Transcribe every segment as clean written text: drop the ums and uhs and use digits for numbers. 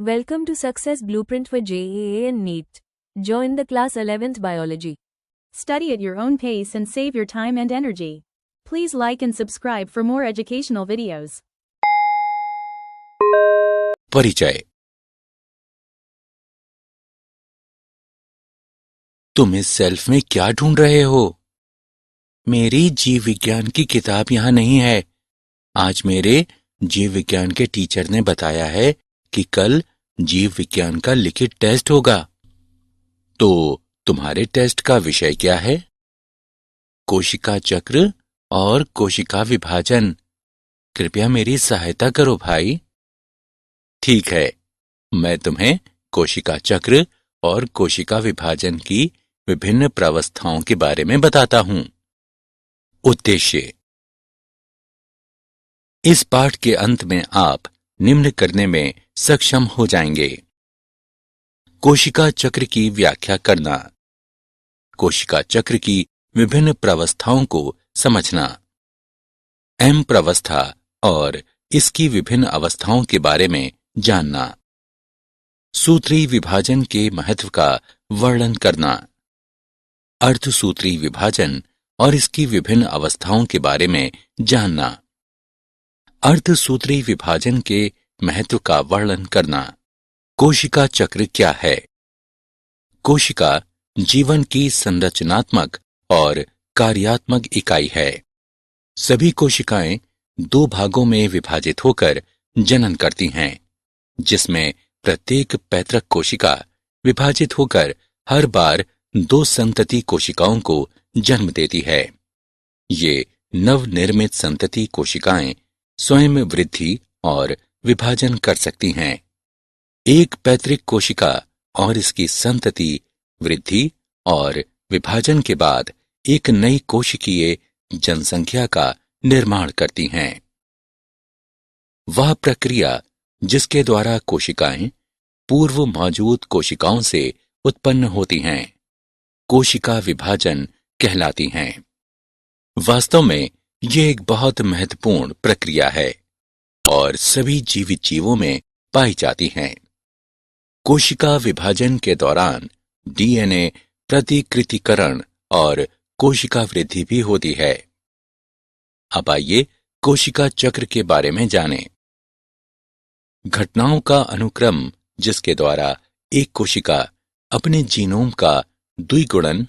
Welcome to Success Blueprint for JEE and NEET. Join the class 11th Biology. Study at your own pace and save your time and energy. Please like and subscribe for more educational videos. परिचय। तुम इस self में क्या ढूंढ रहे हो? मेरी जीव विज्ञान की किताब यहां नहीं है। आज मेरे जीव विज्ञान के टीचर ने बताया है कि कल जीव विज्ञान का लिखित टेस्ट होगा। तो तुम्हारे टेस्ट का विषय क्या है? कोशिका चक्र और कोशिका विभाजन। कृपया मेरी सहायता करो भाई। ठीक है, मैं तुम्हें कोशिका चक्र और कोशिका विभाजन की विभिन्न प्रावस्थाओं के बारे में बताता हूं। उद्देश्य। इस पाठ के अंत में आप निम्न करने में सक्षम हो जाएंगे। कोशिका चक्र की व्याख्या करना, कोशिका चक्र की विभिन्न प्रावस्थाओं को समझना, एम प्रावस्था और इसकी विभिन्न अवस्थाओं के बारे में जानना, सूत्री विभाजन के महत्व का वर्णन करना, अर्धसूत्री विभाजन और इसकी विभिन्न अवस्थाओं के बारे में जानना, अर्धसूत्री विभाजन के महत्व का वर्णन करना। कोशिका चक्र क्या है? कोशिका जीवन की संरचनात्मक और कार्यात्मक इकाई है। सभी कोशिकाएं दो भागों में विभाजित होकर जनन करती हैं, जिसमें प्रत्येक पैतृक कोशिका विभाजित होकर हर बार दो संतति कोशिकाओं को जन्म देती है। ये नवनिर्मित संतति कोशिकाएं स्वयं वृद्धि और विभाजन कर सकती हैं। एक पैतृक कोशिका और इसकी संतति वृद्धि और विभाजन के बाद एक नई कोशिकीय जनसंख्या का निर्माण करती हैं। वह प्रक्रिया जिसके द्वारा कोशिकाएं पूर्व मौजूद कोशिकाओं से उत्पन्न होती हैं, कोशिका विभाजन कहलाती हैं। वास्तव में यह एक बहुत महत्वपूर्ण प्रक्रिया है और सभी जीवित जीवों में पाई जाती हैं। कोशिका विभाजन के दौरान डीएनए प्रतिकृतिकरण और कोशिका वृद्धि भी होती है। अब आइए कोशिका चक्र के बारे में जानें। घटनाओं का अनुक्रम जिसके द्वारा एक कोशिका अपने जीनोम का द्विगुणन,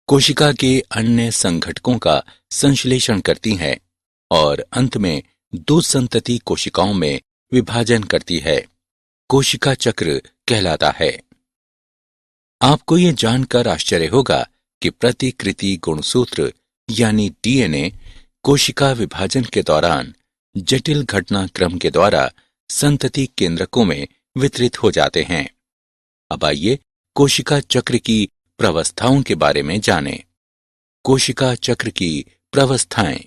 कोशिका के अन्य संघटकों का संश्लेषण करती है और अंत में दो संतति कोशिकाओं में विभाजन करती है, कोशिका चक्र कहलाता है। आपको यह जानकर आश्चर्य होगा कि प्रतिकृति गुणसूत्र यानी डीएनए कोशिका विभाजन के दौरान जटिल घटनाक्रम के द्वारा संतति केंद्रकों में वितरित हो जाते हैं। अब आइए कोशिका चक्र की प्रावस्थाओं के बारे में जानें। कोशिका चक्र की प्रावस्थाएं।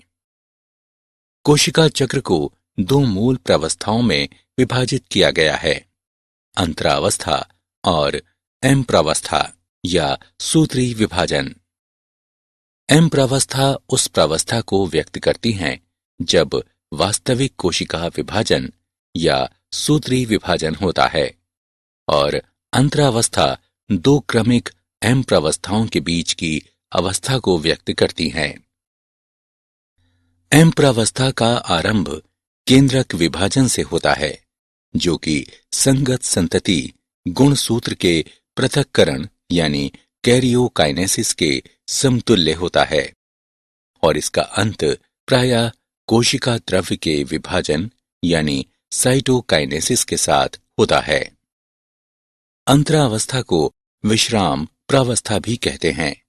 कोशिका चक्र को दो मूल प्रावस्थाओं में विभाजित किया गया है, अंतरावस्था और एम प्रावस्था या सूत्री विभाजन। एम प्रावस्था उस प्रावस्था को व्यक्त करती हैं जब वास्तविक कोशिका विभाजन या सूत्री विभाजन होता है, और अंतरावस्था दो क्रमिक एम प्रावस्थाओं के बीच की अवस्था को व्यक्त करती हैं। एम प्रावस्था का आरंभ केंद्रक विभाजन से होता है, जो कि संगत संतति गुणसूत्र के पृथक्करण यानी कैरियोकाइनेसिस के समतुल्य होता है, और इसका अंत प्रायः कोशिका द्रव्य के विभाजन यानी साइटोकाइनेसिस के साथ होता है। अंतरावस्था को विश्राम प्रावस्था भी कहते हैं।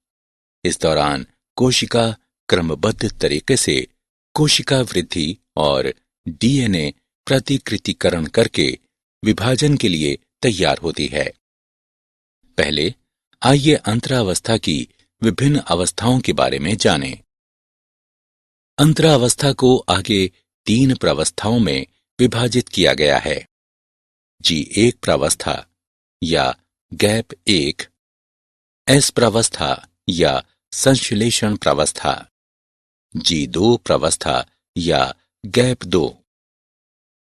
इस दौरान कोशिका क्रमबद्ध तरीके से कोशिका वृद्धि और डीएनए प्रतिकृतिकरण करके विभाजन के लिए तैयार होती है। पहले आइए अंतरावस्था की विभिन्न अवस्थाओं के बारे में जानें। अंतरावस्था को आगे तीन प्रावस्थाओं में विभाजित किया गया है। G1 प्रावस्था या गैप 1, S प्रावस्था या संश्लेषण प्रावस्था, G2 प्रावस्था या गैप 2।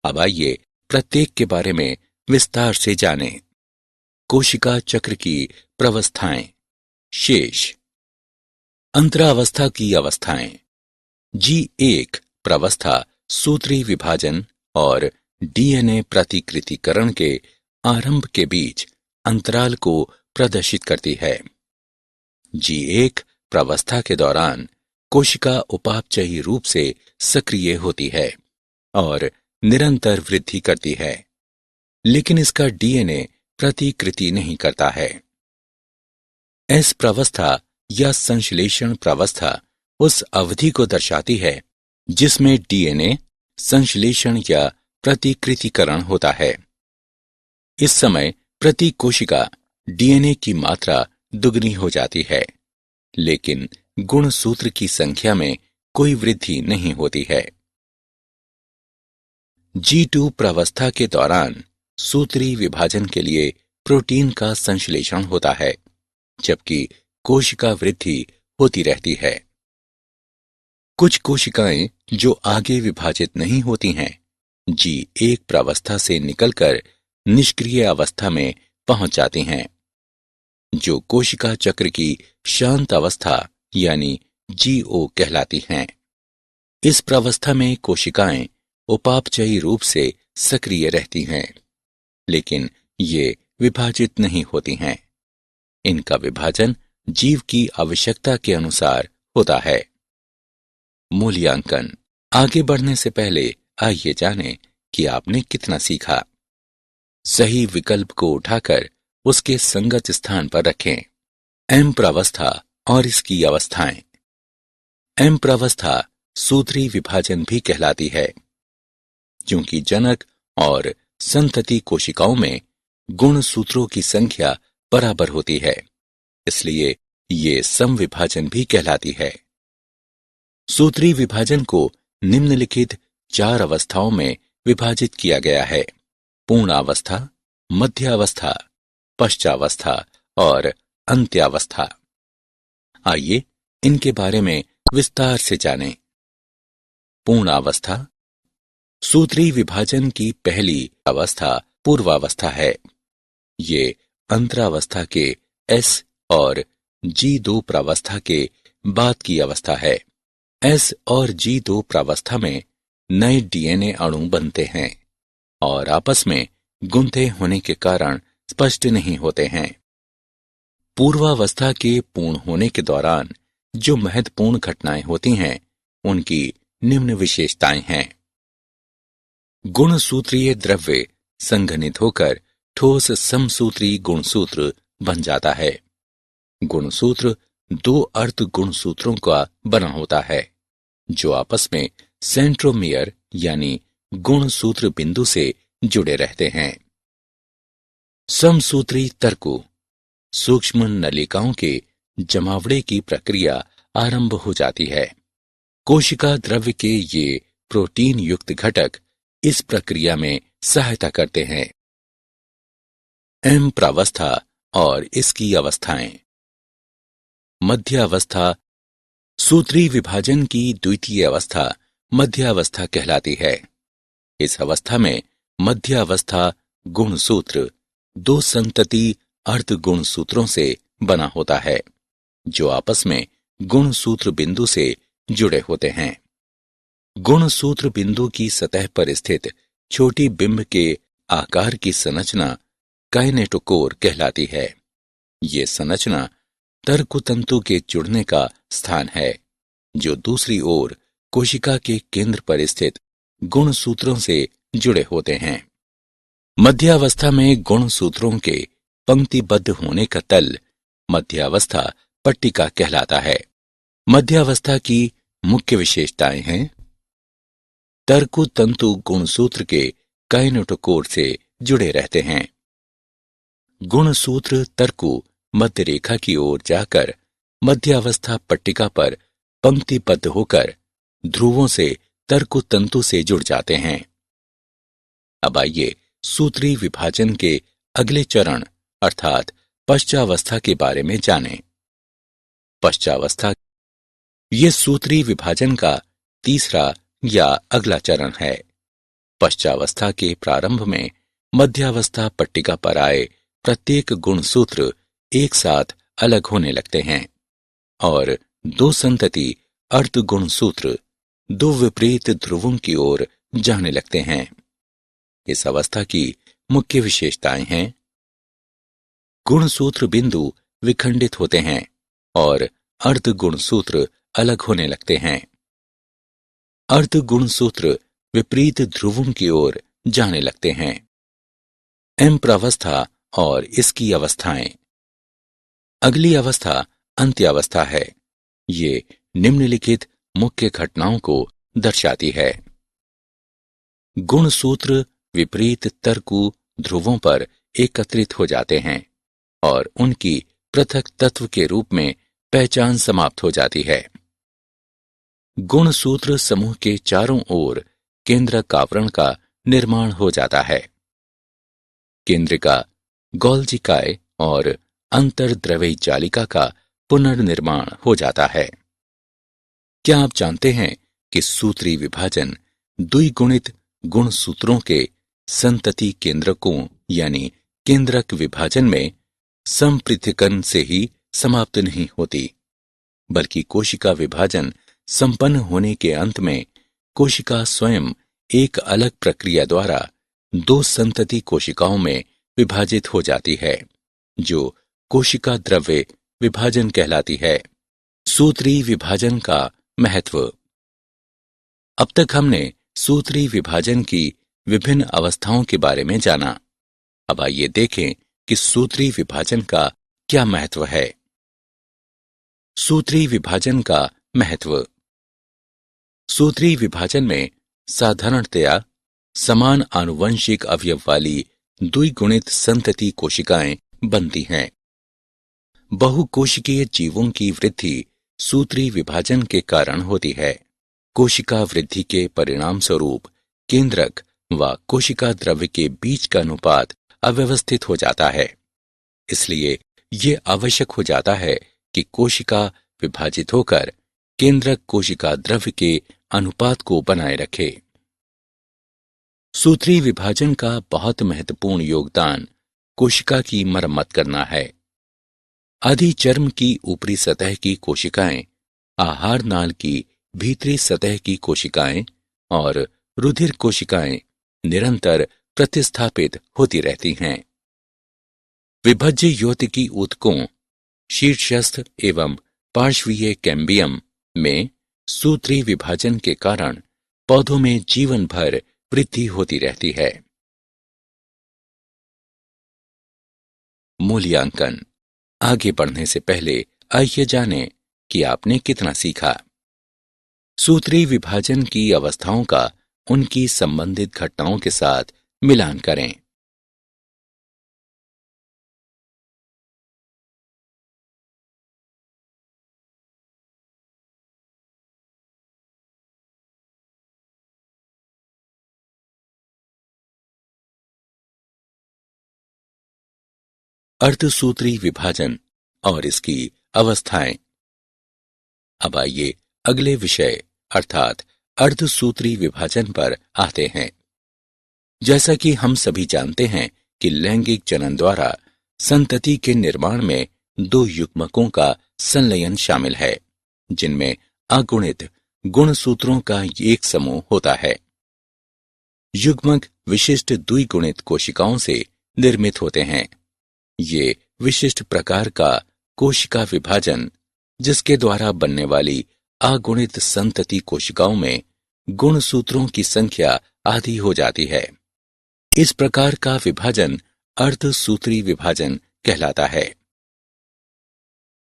अब आइए प्रत्येक के बारे में विस्तार से जानें। कोशिका चक्र की प्रवस्थाएं। शेष। अंतरावस्था की अवस्थाएं। G1 प्रवस्था सूत्री विभाजन और डीएनए प्रतिकृतिकरण के आरंभ के बीच अंतराल को प्रदर्शित करती है। G1 प्रवस्था के दौरान कोशिका उपापचयी रूप से सक्रिय होती है और निरंतर वृद्धि करती है, लेकिन इसका डीएनए प्रतिकृति नहीं करता है। एस प्रवस्था या संश्लेषण प्रवस्था उस अवधि को दर्शाती है जिसमें डीएनए संश्लेषण या प्रतिकृतिकरण होता है। इस समय प्रति कोशिका डीएनए की मात्रा दुगनी हो जाती है, लेकिन गुणसूत्र की संख्या में कोई वृद्धि नहीं होती है। G2 प्रवस्था के दौरान सूत्री विभाजन के लिए प्रोटीन का संश्लेषण होता है, जबकि कोशिका वृद्धि होती रहती है। कुछ कोशिकाएं जो आगे विभाजित नहीं होती हैं, G1 प्रवस्था से निकलकर निष्क्रिय अवस्था में पहुंच जाती हैं, जो कोशिका चक्र की शांत अवस्था यानी G0 कहलाती हैं। इस प्रवस्था में कोशिकाएं उपापचयी रूप से सक्रिय रहती हैं, लेकिन ये विभाजित नहीं होती हैं। इनका विभाजन जीव की आवश्यकता के अनुसार होता है। मूल्यांकन। आगे बढ़ने से पहले आइए जानें कि आपने कितना सीखा। सही विकल्प को उठाकर उसके संगत स्थान पर रखें। एम प्रवस्था और इसकी अवस्थाएं। एम प्रवस्था सूत्री विभाजन भी कहलाती है, क्योंकि जनक और संतति कोशिकाओं में गुणसूत्रों की संख्या बराबर होती है, इसलिए ये समविभाजन भी कहलाती है। सूत्री विभाजन को निम्नलिखित 4 अवस्थाओं में विभाजित किया गया है: पूर्णावस्था, मध्यावस्था, पश्चावस्था और अंत्यावस्था। आइए इनके बारे में विस्तार से जानें। पूर्णावस्था। सूत्री विभाजन की पहली अवस्था पूर्वावस्था है। ये अंतरावस्था के S और G2 प्रावस्था के बाद की अवस्था है। S और G2 प्रावस्था में नए डीएनए अणु बनते हैं और आपस में गुंथे होने के कारण स्पष्ट नहीं होते हैं। पूर्वावस्था के पूर्ण होने के दौरान जो महत्वपूर्ण घटनाएं होती हैं, उनकी निम्न विशेषताएं हैं। गुणसूत्रीय द्रव्य संघनित होकर ठोस समसूत्री गुणसूत्र बन जाता है। गुणसूत्र 2 अर्ध गुणसूत्रों का बना होता है, जो आपस में सेंट्रोमियर यानी गुणसूत्र बिंदु से जुड़े रहते हैं। समसूत्री तर्कु। सूक्ष्म नलिकाओं के जमावड़े की प्रक्रिया आरंभ हो जाती है। कोशिका द्रव्य के ये प्रोटीन युक्त घटक इस प्रक्रिया में सहायता करते हैं। एम प्रावस्था और इसकी अवस्थाएं। मध्यावस्था। सूत्री विभाजन की द्वितीय अवस्था मध्यावस्था कहलाती है। इस अवस्था में मध्यावस्था गुणसूत्र 2 संतति अर्ध गुणसूत्रों से बना होता है, जो आपस में गुणसूत्र बिंदु से जुड़े होते हैं। गुणसूत्र बिंदु की सतह पर स्थित छोटी बिंब के आकार की संरचना काइनेटोकोर कहलाती है। ये संरचना तर्कतंतु के जुड़ने का स्थान है, जो दूसरी ओर कोशिका के केंद्र पर स्थित गुणसूत्रों से जुड़े होते हैं। मध्यावस्था में गुणसूत्रों के पंक्तिबद्ध होने का तल मध्यावस्था पट्टिका कहलाता है। मध्यावस्था की मुख्य विशेषताएं हैं: तर्कतंतु गुणसूत्र के काइनेटोकोर से जुड़े रहते हैं। गुणसूत्र तर्कु मध्य रेखा की ओर जाकर मध्यावस्था पट्टिका पर पंक्तिबद्ध होकर ध्रुवों से तर्कतंतु से जुड़ जाते हैं। अब आइए सूत्री विभाजन के अगले चरण अर्थात पश्चावस्था के बारे में जानें। पश्चावस्था ये सूत्री विभाजन का तीसरा या अगला चरण है। पश्चावस्था के प्रारंभ में मध्यावस्था पट्टिका पर आए प्रत्येक गुणसूत्र एक साथ अलग होने लगते हैं और दो संतति अर्ध गुणसूत्र दो विपरीत ध्रुवों की ओर जाने लगते हैं। इस अवस्था की मुख्य विशेषताएं हैं। गुणसूत्र बिंदु विखंडित होते हैं और अर्ध गुणसूत्र अलग होने लगते हैं। अर्ध गुणसूत्र विपरीत ध्रुवों की ओर जाने लगते हैं। एम प्रावस्था और इसकी अवस्थाएं। अगली अवस्था अंत्यावस्था है। ये निम्नलिखित मुख्य घटनाओं को दर्शाती है। गुणसूत्र विपरीत तर्कु ध्रुवों पर एकत्रित हो जाते हैं और उनकी पृथक तत्व के रूप में पहचान समाप्त हो जाती है। गुणसूत्र समूह के चारों ओर केंद्रक आवरण का निर्माण हो जाता है। केंद्रिका, गोल्जिकाए और अंतर्द्रव्यी जालिका का पुनर्निर्माण हो जाता है। क्या आप जानते हैं कि सूत्री विभाजन द्विगुणित गुणसूत्रों के संतति केंद्रकों यानी केंद्रक विभाजन में संपृथकन से ही समाप्त नहीं होती, बल्कि कोशिका विभाजन संपन्न होने के अंत में कोशिका स्वयं एक अलग प्रक्रिया द्वारा दो संतति कोशिकाओं में विभाजित हो जाती है, जो कोशिका द्रव्य विभाजन कहलाती है। सूत्री विभाजन का महत्व। अब तक हमने सूत्री विभाजन की विभिन्न अवस्थाओं के बारे में जाना। अब आइए देखें कि सूत्री विभाजन का क्या महत्व है। सूत्री विभाजन का महत्व। सूत्री विभाजन में साधारणतया समान आनुवंशिक अवयव वाली द्विगुणित संतति कोशिकाएं बनती हैं। बहुकोशिकीय जीवों की वृद्धि सूत्री विभाजन के कारण होती है। कोशिका वृद्धि के परिणाम स्वरूप केंद्रक व कोशिका द्रव्य के बीच का अनुपात अव्यवस्थित हो जाता है। इसलिए ये आवश्यक हो जाता है कि कोशिका विभाजित होकर केंद्रक कोशिका द्रव्य के अनुपात को बनाए रखे। सूत्री विभाजन का बहुत महत्वपूर्ण योगदान कोशिका की मरम्मत करना है। अधिचर्म की ऊपरी सतह की कोशिकाएं, आहार नाल की भीतरी सतह की कोशिकाएं और रुधिर कोशिकाएं निरंतर प्रतिस्थापित होती रहती हैं। विभज्य योतिकी ऊतकों, शीर्षस्थ एवं पार्श्वीय कैम्बियम में सूत्री विभाजन के कारण पौधों में जीवन भर वृद्धि होती रहती है। मूल्यांकन। आगे बढ़ने से पहले आइए जानें कि आपने कितना सीखा। सूत्री विभाजन की अवस्थाओं का उनकी संबंधित घटनाओं के साथ मिलान करें। अर्धसूत्री विभाजन और इसकी अवस्थाएं। अब आइए अगले विषय अर्थात अर्धसूत्री विभाजन पर आते हैं। जैसा कि हम सभी जानते हैं कि लैंगिक जनन द्वारा संतति के निर्माण में दो युग्मकों का संलयन शामिल है, जिनमें अगुणित गुणसूत्रों का एक समूह होता है। युग्मक विशिष्ट द्विगुणित कोशिकाओं से निर्मित होते हैं। ये विशिष्ट प्रकार का कोशिका विभाजन, जिसके द्वारा बनने वाली अगुणित संतति कोशिकाओं में गुणसूत्रों की संख्या आधी हो जाती है। इस प्रकार का विभाजन अर्धसूत्री विभाजन कहलाता है।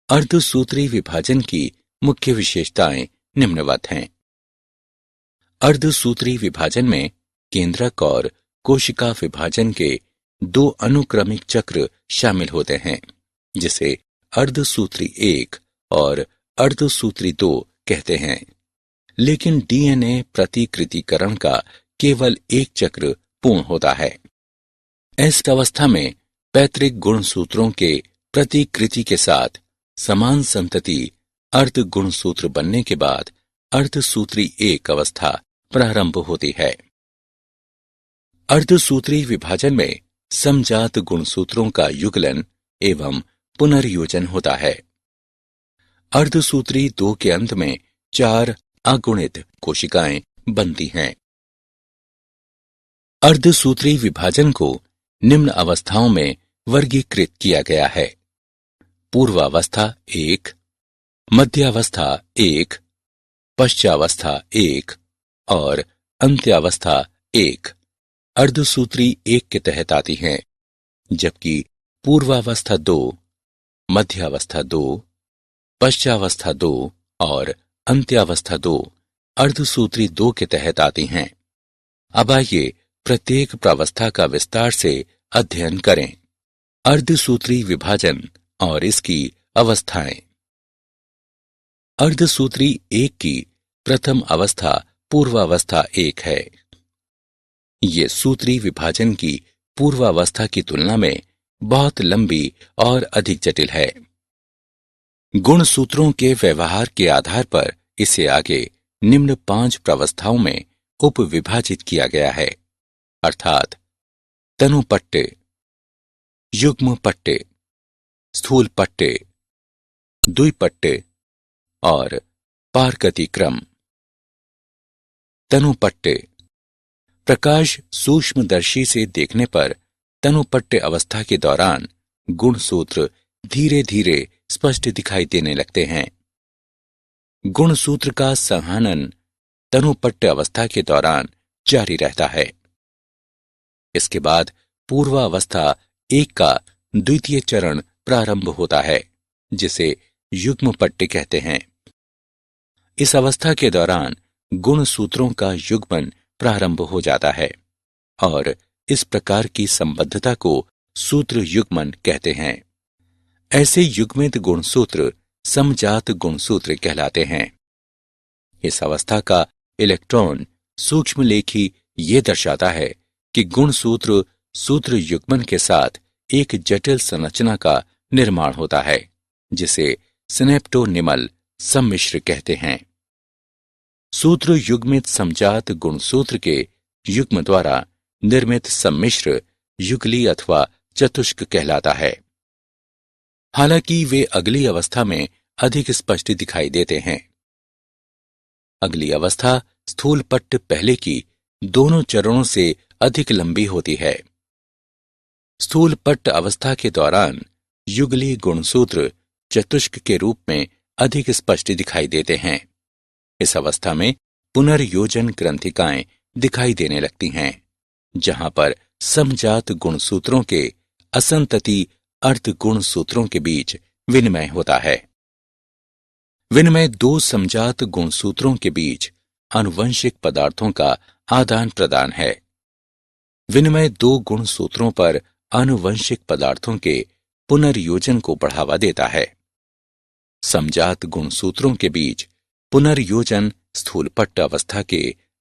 अर्धसूत्री विभाजन की मुख्य विशेषताएं निम्नवत हैं। अर्धसूत्री विभाजन में केंद्रक और कोशिका विभाजन के दो अनुक्रमिक चक्र शामिल होते हैं, जिसे अर्धसूत्री 1 और अर्धसूत्री 2 कहते हैं। लेकिन डीएनए प्रतिकृतिकरण का केवल एक चक्र पूर्ण होता है। इस अवस्था में पैतृक गुणसूत्रों के प्रतिकृति के साथ समान संतति अर्ध गुणसूत्र बनने के बाद अर्धसूत्री 1 अवस्था प्रारंभ होती है। अर्धसूत्री विभाजन में समजात गुणसूत्रों का युगलन एवं पुनर्योजन होता है। अर्धसूत्री 2 के अंत में 4 अगुणित कोशिकाएं बनती हैं। अर्धसूत्री विभाजन को निम्न अवस्थाओं में वर्गीकृत किया गया है। पूर्वावस्था 1, मध्यावस्था 1, पश्चावस्था 1 और अंत्यावस्था 1 अर्धसूत्री 1 के तहत आती हैं, जबकि पूर्वावस्था 2, मध्यावस्था 2, पश्चावस्था 2 और अंत्यावस्था 2 अर्धसूत्री 2 के तहत आती हैं। अब आइए प्रत्येक प्रावस्था का विस्तार से अध्ययन करें। अर्धसूत्री विभाजन और इसकी अवस्थाएं। अर्धसूत्री 1 की प्रथम अवस्था पूर्वावस्था 1 है। ये सूत्री विभाजन की पूर्वावस्था की तुलना में बहुत लंबी और अधिक जटिल है। गुणसूत्रों के व्यवहार के आधार पर इसे आगे निम्न 5 प्रावस्थाओं में उपविभाजित किया गया है, अर्थात तनुपट्टे, युग्म पट्टे, स्थूल पट्टे, द्विपट्टे और पारगतिक्रम। तनुपट्टे। प्रकाश सूक्ष्मदर्शी से देखने पर तनुपट्टे अवस्था के दौरान गुणसूत्र धीरे धीरे स्पष्ट दिखाई देने लगते हैं। गुणसूत्र का संहनन तनुपट्टे अवस्था के दौरान जारी रहता है। इसके बाद पूर्वावस्था 1 का द्वितीय चरण प्रारंभ होता है, जिसे युग्म पट्टे कहते हैं। इस अवस्था के दौरान गुणसूत्रों का युग्मन प्रारंभ हो जाता है और इस प्रकार की संबद्धता को सूत्र युग्मन कहते हैं। ऐसे युग्मित गुणसूत्र समजात गुणसूत्र कहलाते हैं। इस अवस्था का इलेक्ट्रॉन सूक्ष्मलेखी ये दर्शाता है कि गुणसूत्र सूत्र युग्मन के साथ एक जटिल संरचना का निर्माण होता है, जिसे सिनेप्टोनिमल सम्मिश्र कहते हैं। सूत्र युग्मित समजात गुणसूत्र के युग्म द्वारा निर्मित सम्मिश्र युगली अथवा चतुष्क कहलाता है। हालांकि वे अगली अवस्था में अधिक स्पष्ट दिखाई देते हैं। अगली अवस्था स्थूल पट्ट पहले की दोनों चरणों से अधिक लंबी होती है। स्थूल पट्ट अवस्था के दौरान युगली गुणसूत्र चतुष्क के रूप में अधिक स्पष्ट दिखाई देते हैं। इस अवस्था में पुनर्योजन ग्रंथिकाएं दिखाई देने लगती हैं, जहां पर समजात गुणसूत्रों के असंतति अर्ध गुणसूत्रों के बीच विनिमय होता है। विनिमय 2 समजात गुणसूत्रों के बीच आनुवंशिक पदार्थों का आदान प्रदान है। विनिमय 2 गुणसूत्रों पर आनुवंशिक पदार्थों के पुनर्योजन को बढ़ावा देता है। समजात गुणसूत्रों के बीच पुनर्योजन स्थूल पट्ट अवस्था के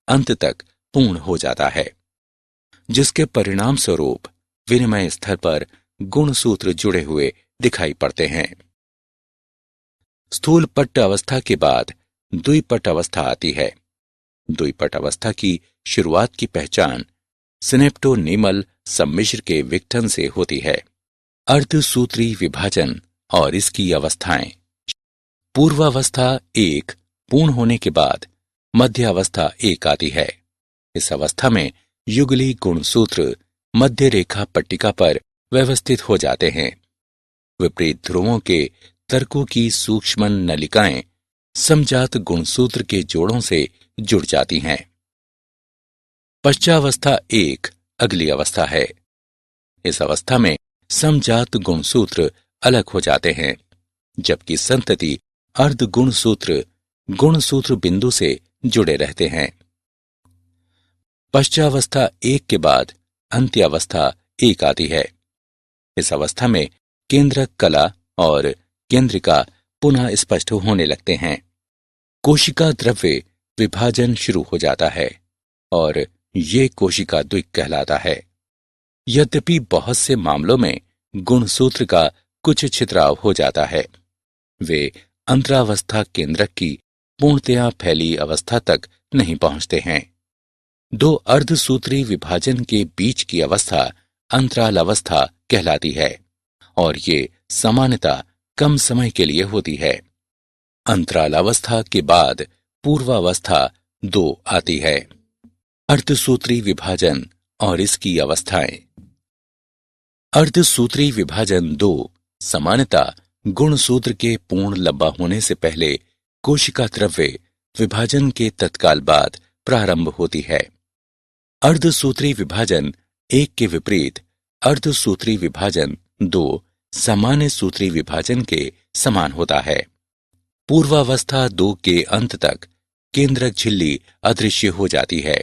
अंत तक पूर्ण हो जाता है, जिसके परिणाम स्वरूप विनिमय स्तर पर गुणसूत्र जुड़े हुए दिखाई पड़ते हैं। स्थूल पट्ट अवस्था के बाद द्विपट अवस्था आती है। द्विपट अवस्था की शुरुआत की पहचान सिनेप्टोनिमल सम्मिश्र के विघटन से होती है। अर्धसूत्री विभाजन और इसकी अवस्थाएं। पूर्वावस्था 1 पूर्ण होने के बाद मध्यावस्था 1 आती है। इस अवस्था में युगली गुणसूत्र मध्य रेखा पट्टिका पर व्यवस्थित हो जाते हैं। विपरीत ध्रुवों के तर्कों की सूक्ष्म नलिकाएं समजात गुणसूत्र के जोड़ों से जुड़ जाती हैं। पश्चावस्था 1 अगली अवस्था है। इस अवस्था में समजात गुणसूत्र अलग हो जाते हैं, जबकि संतति अर्ध गुणसूत्र बिंदु से जुड़े रहते हैं। पश्चावस्था 1 के बाद अंत्यावस्था 1 आती है। इस अवस्था में केंद्रक कला और केंद्रिका पुनः स्पष्ट होने लगते हैं। कोशिका द्रव्य विभाजन शुरू हो जाता है और ये कोशिका द्विक कहलाता है। यद्यपि बहुत से मामलों में गुणसूत्र का कुछ छितराव हो जाता है, वे अंतरावस्था केंद्रक की पूर्णतया फैली अवस्था तक नहीं पहुंचते हैं। दो अर्धसूत्री विभाजन के बीच की अवस्था अंतराल अवस्था कहलाती है और ये सामान्यतः कम समय के लिए होती है। अंतराल अवस्था के बाद पूर्वावस्था 2 आती है। अर्धसूत्री विभाजन और इसकी अवस्थाएं। अर्धसूत्री विभाजन 2 सामान्यतः गुणसूत्र के पूर्ण लंबा होने से पहले कोशिका द्रव्य विभाजन के तत्काल बाद प्रारंभ होती है। अर्धसूत्री विभाजन 1 के विपरीत अर्धसूत्री विभाजन 2 सामान्य सूत्री विभाजन के समान होता है। पूर्वावस्था 2 के अंत तक केंद्रक झिल्ली अदृश्य हो जाती है।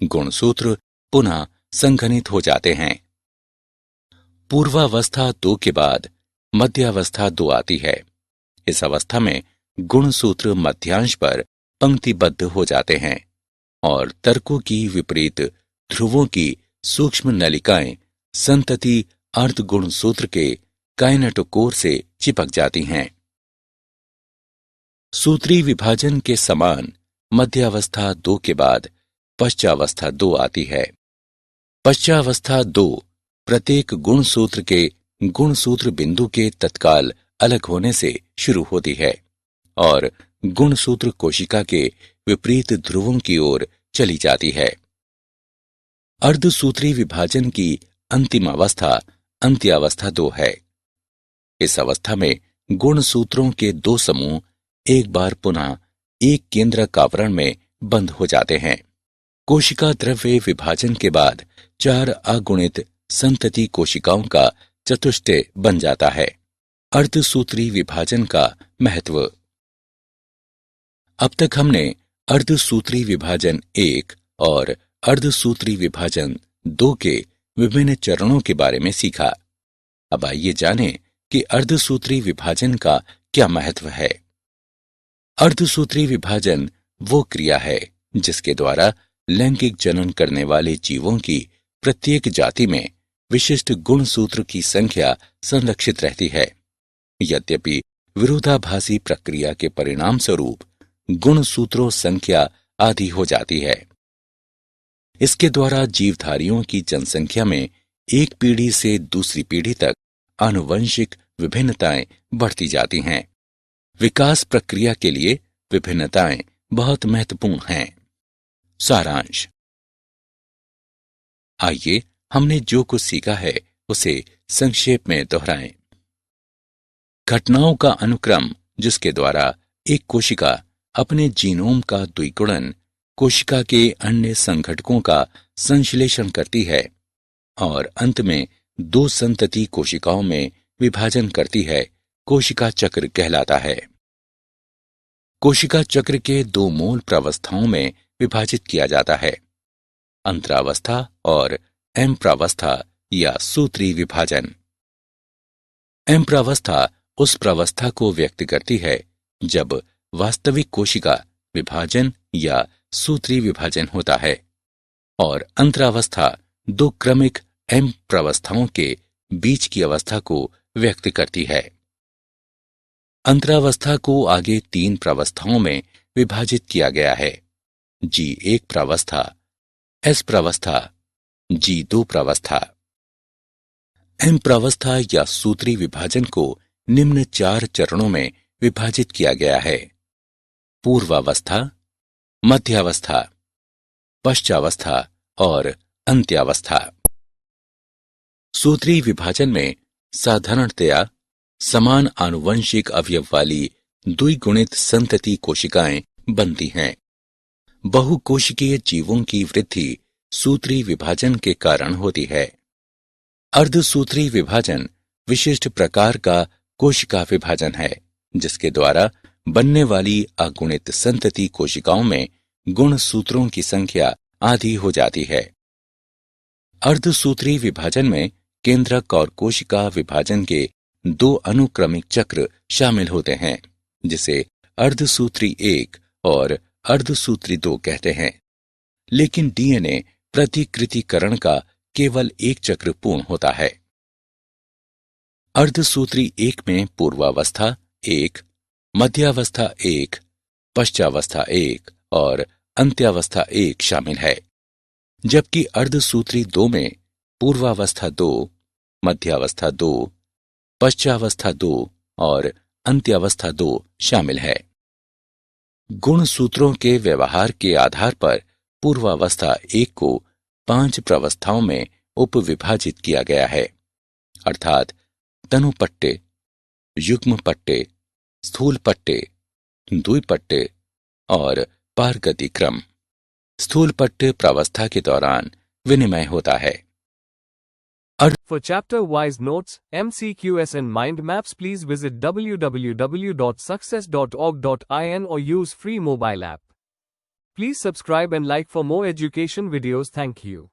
गुणसूत्र पुनः संघनित हो जाते हैं। पूर्वावस्था 2 के बाद मध्यावस्था 2 आती है। इस अवस्था में गुणसूत्र मध्यांश पर पंक्तिबद्ध हो जाते हैं और तर्कों की विपरीत ध्रुवों की सूक्ष्म नलिकाएं संतति अर्धगुणसूत्र के काइनेटोकोर से चिपक जाती हैं। सूत्री विभाजन के समान मध्यावस्था 2 के बाद पश्चावस्था 2 आती है। पश्चावस्था 2 प्रत्येक गुणसूत्र के गुणसूत्र बिंदु के तत्काल अलग होने से शुरू होती है और गुणसूत्र कोशिका के विपरीत ध्रुवों की ओर चली जाती है। अर्धसूत्री विभाजन की अंतिम अवस्था अंत्यावस्था 2 है। इस अवस्था में गुणसूत्रों के 2 समूह एक बार पुनः एक केंद्रक आवरण में बंद हो जाते हैं। कोशिका द्रव्य विभाजन के बाद 4 अगुणित संतति कोशिकाओं का चतुष्टय बन जाता है। अर्धसूत्री विभाजन का महत्व। अब तक हमने अर्धसूत्री विभाजन 1 और अर्धसूत्री विभाजन 2 के विभिन्न चरणों के बारे में सीखा। अब आइए जानें कि अर्धसूत्री विभाजन का क्या महत्व है। अर्धसूत्री विभाजन वो क्रिया है जिसके द्वारा लैंगिक जनन करने वाले जीवों की प्रत्येक जाति में विशिष्ट गुणसूत्र की संख्या संरक्षित रहती है। यद्यपि विरोधाभासी प्रक्रिया के परिणाम स्वरूप गुणसूत्रों संख्या आधी हो जाती है। इसके द्वारा जीवधारियों की जनसंख्या में एक पीढ़ी से दूसरी पीढ़ी तक आनुवंशिक विभिन्नताएं बढ़ती जाती हैं। विकास प्रक्रिया के लिए विभिन्नताएं बहुत महत्वपूर्ण हैं। सारांश। आइए हमने जो कुछ सीखा है उसे संक्षेप में दोहराएं। घटनाओं का अनुक्रम जिसके द्वारा एक कोशिका अपने जीनोम का द्विगुणन कोशिका के अन्य संघटकों का संश्लेषण करती है और अंत में 2 संतति कोशिकाओं में विभाजन करती है, कोशिका चक्र कहलाता है। कोशिका चक्र के 2 मूल प्रावस्थाओं में विभाजित किया जाता है, अंतरावस्था और एम्प्रावस्था या सूत्री विभाजन। एम्प्रावस्था उस प्रावस्था को व्यक्त करती है जब वास्तविक कोशिका विभाजन या सूत्री विभाजन होता है और अंतरावस्था 2 क्रमिक एम प्रावस्थाओं के बीच की अवस्था को व्यक्त करती है। अंतरावस्था को आगे 3 प्रावस्थाओं में विभाजित किया गया है, G1 प्रावस्था, S प्रावस्था, G2 प्रावस्था। एम प्रावस्था या सूत्री विभाजन को निम्न 4 चरणों में विभाजित किया गया है: पूर्वावस्था, मध्यावस्था, पश्चावस्था और अंत्यावस्था। सूत्री विभाजन में साधारणतया समान आनुवंशिक अवयव वाली द्विगुणित संतति कोशिकाएं बनती हैं। बहुकोशिकीय जीवों की वृद्धि सूत्री विभाजन के कारण होती है। अर्धसूत्री विभाजन विशिष्ट प्रकार का कोशिका विभाजन है जिसके द्वारा बनने वाली अगुणित संतति कोशिकाओं में गुणसूत्रों की संख्या आधी हो जाती है। अर्धसूत्री विभाजन में केंद्रक और कोशिका विभाजन के 2 अनुक्रमिक चक्र शामिल होते हैं जिसे अर्धसूत्री 1 और अर्धसूत्री 2 कहते हैं, लेकिन डीएनए प्रतिकृतिकरण का केवल एक चक्र पूर्ण होता है। अर्धसूत्री 1 में पूर्वावस्था 1, मध्यावस्था 1, पश्चावस्था 1 और अंत्यावस्था 1 शामिल है, जबकि अर्धसूत्री 2 में पूर्वावस्था 2, मध्यावस्था 2, पश्चावस्था 2 और अंत्यावस्था 2 शामिल है। गुण सूत्रों के व्यवहार के आधार पर पूर्वावस्था 1 को 5 प्रवस्थाओं में उपविभाजित किया गया है, अर्थात तनुपट्टे, युग्म पट्टे, स्थूल पट्टे, द्विपट्टे और पारगति क्रम। स्थूल पट्टे प्रावस्था के दौरान विनिमय होता है। For chapter-wise notes, MCQs and mind maps, please visit www.success.org.in or use free mobile app. Please subscribe and like for more education videos. Thank you.